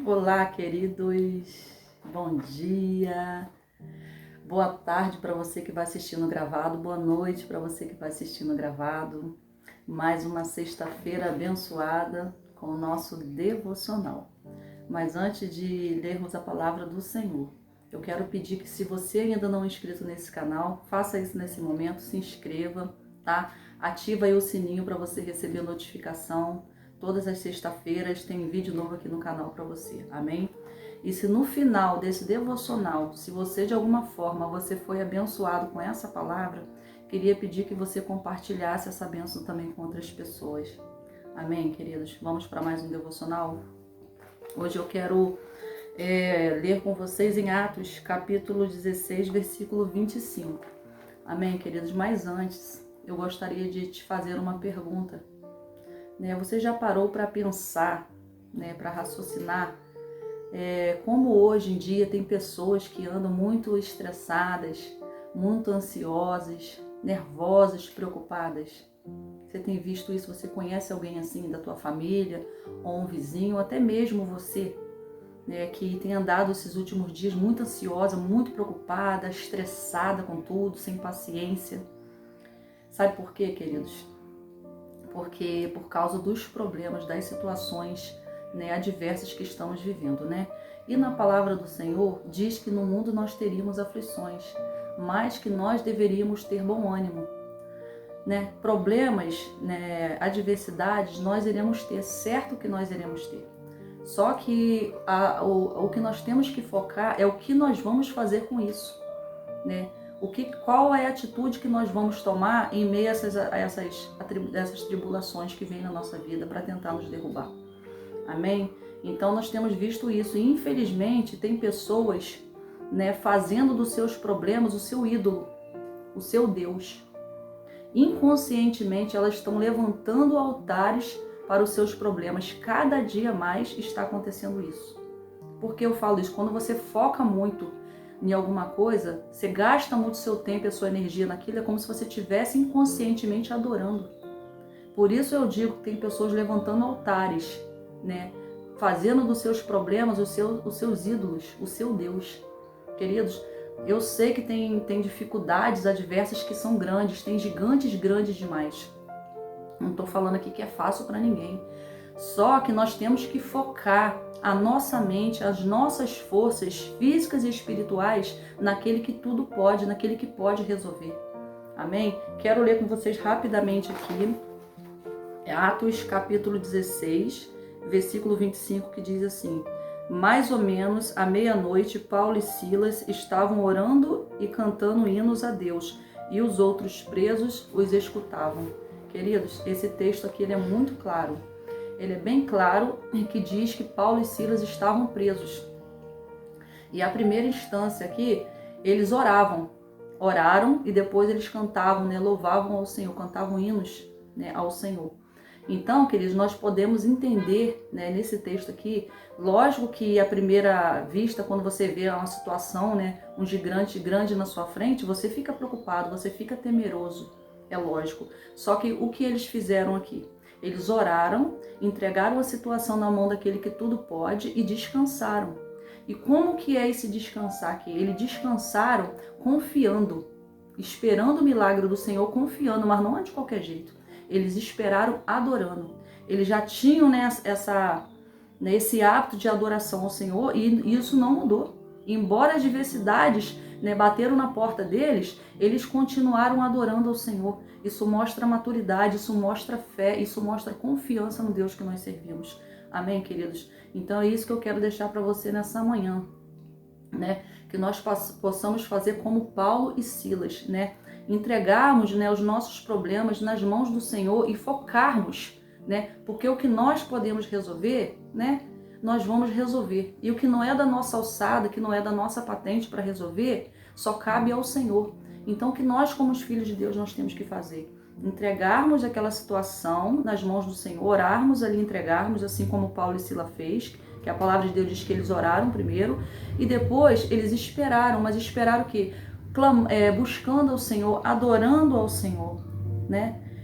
Olá, queridos. Bom dia. Boa tarde para você que vai assistir no gravado. Boa noite para você que vai assistir no gravado. Mais uma sexta-feira abençoada com o nosso devocional. Mas antes de lermos a palavra do Senhor, eu quero pedir que, se você ainda não é inscrito nesse canal, faça isso nesse momento, se inscreva, tá? Ativa aí o sininho para você receber notificação. Todas as sextas-feiras tem vídeo novo aqui no canal para você, amém? E se no final desse devocional, se você de alguma forma você foi abençoado com essa palavra, queria pedir que você compartilhasse essa bênção também com outras pessoas. Amém, queridos? Vamos para mais um devocional? Hoje eu quero ler com vocês em Atos, capítulo 16, versículo 25. Amém, queridos? Mas antes, eu gostaria de te fazer uma pergunta. Você já parou para pensar, para raciocinar, como hoje em dia tem pessoas que andam muito estressadas, muito ansiosas, nervosas, preocupadas? Você tem visto isso? Você conhece alguém assim da tua família, ou um vizinho, ou até mesmo você, que tem andado esses últimos dias muito ansiosa, muito preocupada, estressada com tudo, sem paciência? Sabe por quê, queridos? Porque por causa dos problemas, das situações adversas que estamos vivendo, E na palavra do Senhor diz que no mundo nós teríamos aflições, mas que nós deveríamos ter bom ânimo, Problemas, adversidades, nós iremos ter, certo que nós iremos ter. Só que o que nós temos que focar é o que nós vamos fazer com isso, Qual é a atitude que nós vamos tomar em meio a essas tribulações que vêm na nossa vida para tentar nos derrubar. Amém? Então nós temos visto isso e infelizmente tem pessoas fazendo dos seus problemas o seu ídolo, o seu Deus. Inconscientemente elas estão levantando altares para os seus problemas. Cada dia mais está acontecendo isso. Por que eu falo isso? Quando você foca muito em alguma coisa, você gasta muito seu tempo e a sua energia naquilo, é como se você estivesse inconscientemente adorando. Por isso eu digo que tem pessoas levantando altares, fazendo dos seus problemas os seus ídolos, o seu Deus. Queridos, eu sei que tem dificuldades adversas que são grandes, tem gigantes grandes demais. Não estou falando aqui que é fácil para ninguém. Só que nós temos que focar a nossa mente, as nossas forças físicas e espirituais naquele que tudo pode, naquele que pode resolver. Amém? Quero ler com vocês rapidamente aqui Atos capítulo 16, versículo 25, que diz assim: mais ou menos à meia-noite, Paulo e Silas estavam orando e cantando hinos a Deus, e os outros presos os escutavam. Queridos, esse texto aqui ele é muito claro. Ele é bem claro que diz que Paulo e Silas estavam presos. E a primeira instância aqui, eles oraram e depois eles cantavam, louvavam ao Senhor, cantavam hinos ao Senhor. Então, queridos, nós podemos entender nesse texto aqui, lógico que à primeira vista, quando você vê uma situação, um gigante grande na sua frente, você fica preocupado, você fica temeroso, é lógico. Só que o que eles fizeram aqui? Eles oraram, entregaram a situação na mão daquele que tudo pode e descansaram. E como que é esse descansar aqui? Eles descansaram confiando, esperando o milagre do Senhor, confiando, mas não é de qualquer jeito. Eles esperaram adorando. Eles já tinham esse hábito de adoração ao Senhor e isso não mudou. Embora as diversidades bateram na porta deles, eles continuaram adorando ao Senhor. Isso mostra maturidade, isso mostra fé, isso mostra confiança no Deus que nós servimos. Amém, queridos? Então é isso que eu quero deixar para você nessa manhã, Que nós possamos fazer como Paulo e Silas, Entregarmos os nossos problemas nas mãos do Senhor e focarmos, Porque o que nós podemos resolver, nós vamos resolver. E o que não é da nossa alçada, que não é da nossa patente para resolver, só cabe ao Senhor. Então, o que nós, como os filhos de Deus, nós temos que fazer? Entregarmos aquela situação nas mãos do Senhor, orarmos ali, entregarmos, assim como Paulo e Silas fez, que a palavra de Deus diz que eles oraram primeiro, e depois eles esperaram, mas esperaram o quê? Buscando ao Senhor, adorando ao Senhor,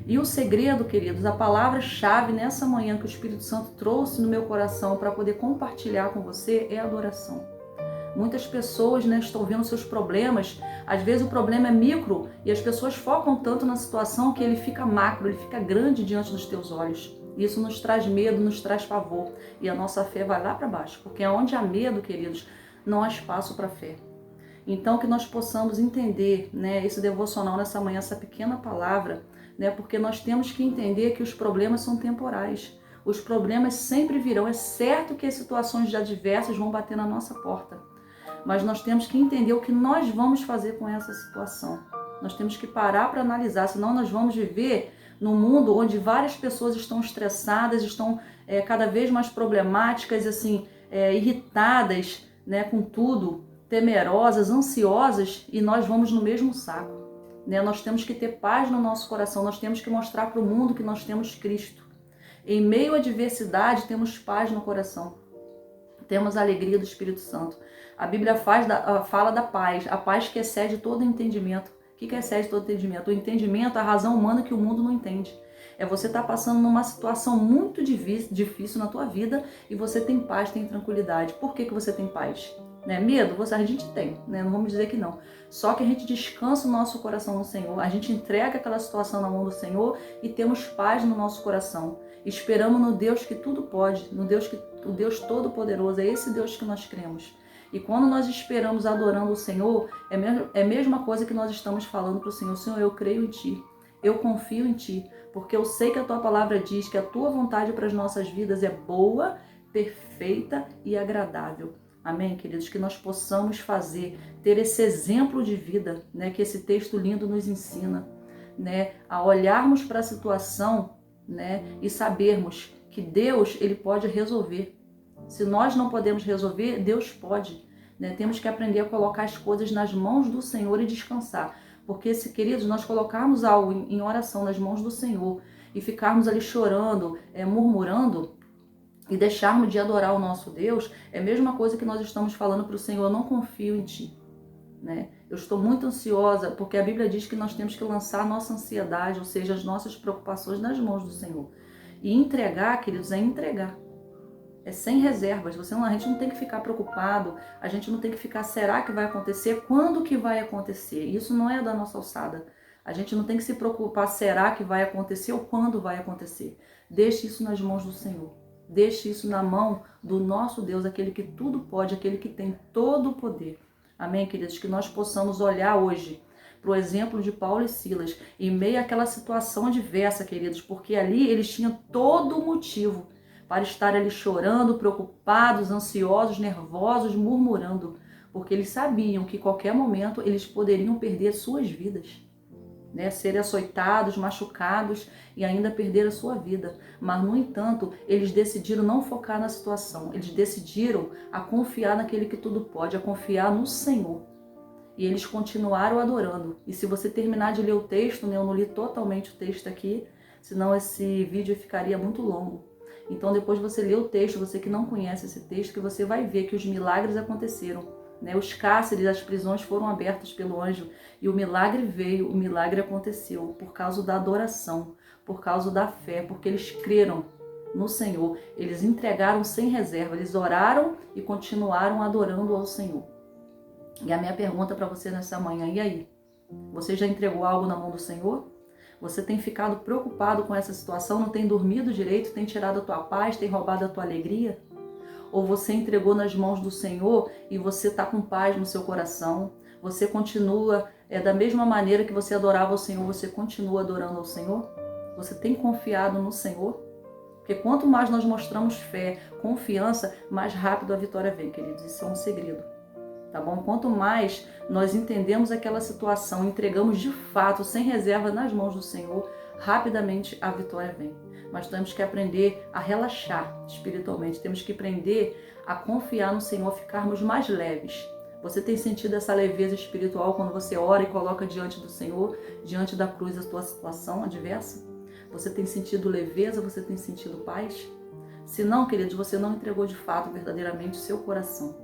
E o segredo, queridos, a palavra-chave nessa manhã que o Espírito Santo trouxe no meu coração para poder compartilhar com você é adoração. Muitas pessoas, estão vendo seus problemas, às vezes o problema é micro e as pessoas focam tanto na situação que ele fica macro, ele fica grande diante dos teus olhos. Isso nos traz medo, nos traz pavor e a nossa fé vai lá para baixo, porque onde há medo, queridos, não há espaço para fé. Então que nós possamos entender, esse devocional nessa manhã, essa pequena palavra, porque nós temos que entender que os problemas são temporais. Os problemas sempre virão, é certo que as situações adversas vão bater na nossa porta, mas nós temos que entender o que nós vamos fazer com essa situação. Nós temos que parar para analisar, senão nós vamos viver num mundo onde várias pessoas estão estressadas, estão cada vez mais problemáticas, assim, irritadas, com tudo, temerosas, ansiosas, e nós vamos no mesmo saco. Nós temos que ter paz no nosso coração, nós temos que mostrar para o mundo que nós temos Cristo. Em meio à adversidade, temos paz no coração, temos a alegria do Espírito Santo. A Bíblia fala da paz, a paz que excede todo entendimento. O que excede todo entendimento? O entendimento, a razão humana que o mundo não entende. É você estar passando numa situação muito difícil na tua vida e você tem paz, tem tranquilidade. Por que você tem paz? Medo? A gente tem, não vamos dizer que não. Só que a gente descansa o nosso coração no Senhor, a gente entrega aquela situação na mão do Senhor e temos paz no nosso coração. Esperamos no Deus que tudo pode, o Deus Todo-Poderoso, é esse Deus que nós cremos. E quando nós esperamos adorando o Senhor, é a mesma coisa que nós estamos falando para o Senhor. Senhor, eu creio em Ti, eu confio em Ti, porque eu sei que a Tua palavra diz que a Tua vontade para as nossas vidas é boa, perfeita e agradável. Amém, queridos? Que nós possamos ter esse exemplo de vida, que esse texto lindo nos ensina, a olharmos para a situação, e sabermos que Deus, Ele pode resolver. Se nós não podemos resolver, Deus pode. Temos que aprender a colocar as coisas nas mãos do Senhor e descansar. Porque, queridos, nós colocarmos algo em oração nas mãos do Senhor e ficarmos ali chorando, murmurando, e deixarmos de adorar o nosso Deus, é a mesma coisa que nós estamos falando para o Senhor: eu não confio em Ti. Eu estou muito ansiosa, porque a Bíblia diz que nós temos que lançar a nossa ansiedade, ou seja, as nossas preocupações nas mãos do Senhor. E entregar, queridos, é entregar. É sem reservas. A gente não tem que ficar preocupado, a gente não tem que ficar, será que vai acontecer? Quando que vai acontecer? Isso não é da nossa alçada. A gente não tem que se preocupar, será que vai acontecer ou quando vai acontecer. Deixe isso nas mãos do Senhor. Deixe isso na mão do nosso Deus, aquele que tudo pode, aquele que tem todo o poder. Amém, queridos? Que nós possamos olhar hoje para o exemplo de Paulo e Silas, em meio àquela situação adversa, queridos, porque ali eles tinham todo o motivo para estar ali chorando, preocupados, ansiosos, nervosos, murmurando, porque eles sabiam que em qualquer momento eles poderiam perder suas vidas. Serem açoitados, machucados e ainda perder a sua vida. Mas, no entanto, eles decidiram não focar na situação. Eles decidiram a confiar naquele que tudo pode, a confiar no Senhor. E eles continuaram adorando. E se você terminar de ler o texto, eu não li totalmente o texto aqui, senão esse vídeo ficaria muito longo. Então, depois você lê o texto, você que não conhece esse texto, que você vai ver que os milagres aconteceram. Os cárceres, as prisões foram abertas pelo anjo e o milagre veio, o milagre aconteceu por causa da adoração, por causa da fé, porque eles creram no Senhor, eles entregaram sem reserva, eles oraram e continuaram adorando ao Senhor. E a minha pergunta para você nessa manhã, e aí? Você já entregou algo na mão do Senhor? Você tem ficado preocupado com essa situação, não tem dormido direito, tem tirado a tua paz, tem roubado a tua alegria? Ou você entregou nas mãos do Senhor e você está com paz no seu coração? Você continua, da mesma maneira que você adorava o Senhor, você continua adorando ao Senhor? Você tem confiado no Senhor? Porque quanto mais nós mostramos fé, confiança, mais rápido a vitória vem, queridos. Isso é um segredo, tá bom? Quanto mais nós entendemos aquela situação, entregamos de fato, sem reserva nas mãos do Senhor, rapidamente a vitória vem. Mas temos que aprender a relaxar espiritualmente, temos que aprender a confiar no Senhor, ficarmos mais leves. Você tem sentido essa leveza espiritual quando você ora e coloca diante do Senhor, diante da cruz, a tua situação adversa? Você tem sentido leveza? Você tem sentido paz? Se não, queridos, você não entregou de fato, verdadeiramente, o seu coração.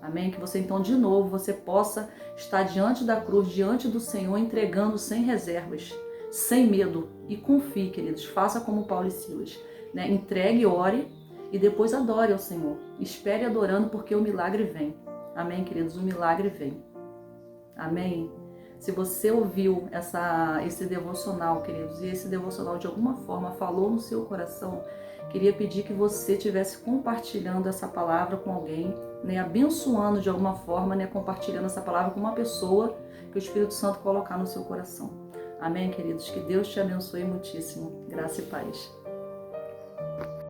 Amém? Que você então, de novo, você possa estar diante da cruz, diante do Senhor, entregando sem reservas, sem medo e confie, queridos. Faça como Paulo e Silas, né? Entregue, ore e depois adore ao Senhor. Espere adorando porque o milagre vem. Amém, queridos? O milagre vem. Amém? Se você ouviu esse devocional, queridos, e esse devocional de alguma forma falou no seu coração, queria pedir que você estivesse compartilhando essa palavra com alguém, né, abençoando de alguma forma, né, compartilhando essa palavra com uma pessoa que o Espírito Santo colocar no seu coração. Amém, queridos? Que Deus te abençoe muitíssimo. Graça e paz.